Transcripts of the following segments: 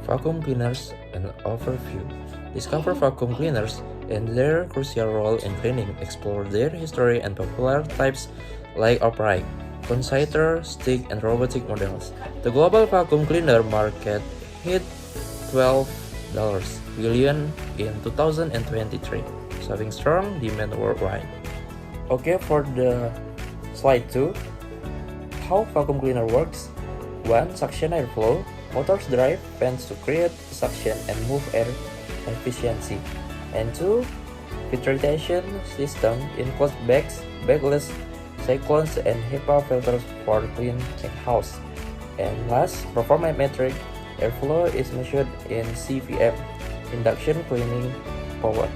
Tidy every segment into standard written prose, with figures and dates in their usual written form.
vacuum cleaners, an overview. Discover vacuum cleaners and their crucial role in cleaning. Explore their history and popular types like upright, consider, stick, and robotic models. The global vacuum cleaner market hit $12 billion in 2023, showing strong demand worldwide. Okay, for the slide 2, how vacuum cleaner works. 1. Suction airflow. Motors drive fans to create suction and move air efficiency. And 2. Filtration system includes bags, bagless, cyclones, and HEPA filters for clean exhaust. And last, performance-metric airflow is measured in CVM, induction cleaning power.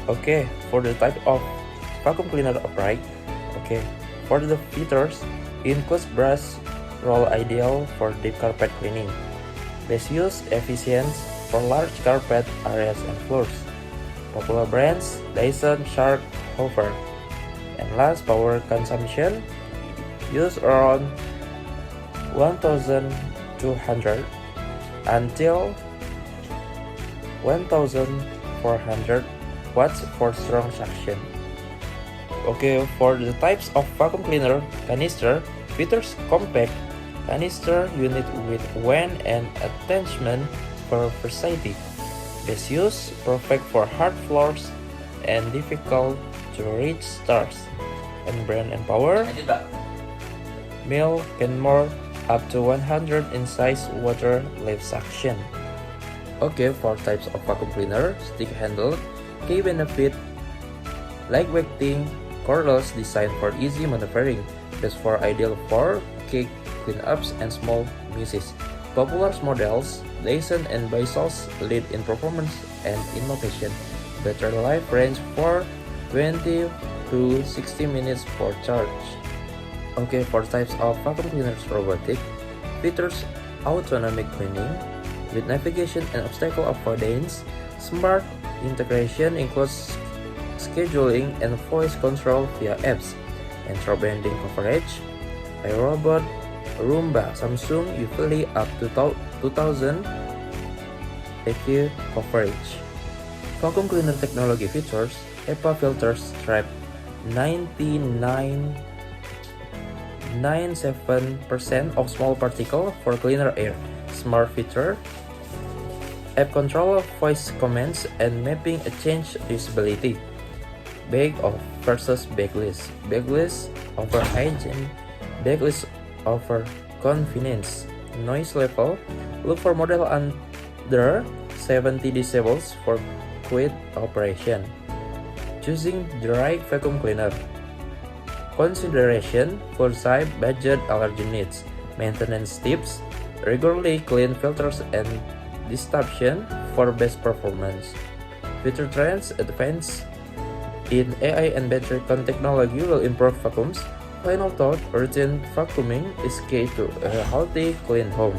Okay, for the type of vacuum cleaner upright. Okay, for the features, includes brush roll ideal for deep carpet cleaning. Best use efficient for large carpet areas and floors. Popular brands Dyson, Shark, Hover. And last, power consumption use around 1200 until 1400 watts for strong suction. Okay, for the types of vacuum cleaner, canister features compact canister unit with vent and attachment for versatility. Best use perfect for hard floors and difficult to reach stars. And brand and power, male can more up to 100 in size water lift suction. Okay, for types of vacuum cleaner, stick handled, key benefit, lightweighting, cordless designed for easy maneuvering, best for ideal for quick cleanups and small messes. Popular models, Dyson and Bezos lead in performance and innovation. Better life range for 20 to 60 minutes for charge. Okay, for types of vacuum cleaners, robotic features autonomic cleaning with navigation and obstacle avoidance. Smart integration includes scheduling and voice control via apps. And banding coverage, iRobot, Roomba, Samsung usually up to 2000 AQ coverage. Vacuum cleaner technology features, HEPA filters trap 99.97% of small particle for cleaner air. Smart feature, app control, voice commands, and mapping a change usability. Bag off versus bagless. Bagless over hygiene, bagless over convenience. Noise level, look for model under 70 decibels for quiet operation. Choosing the right vacuum cleaner. Consideration, full size, budget, allergy needs. Maintenance tips, regularly clean filters and distribution for best performance. Future trends, advance in AI and battery technology will improve vacuums. Final thought, routine vacuuming is key to a healthy, clean home.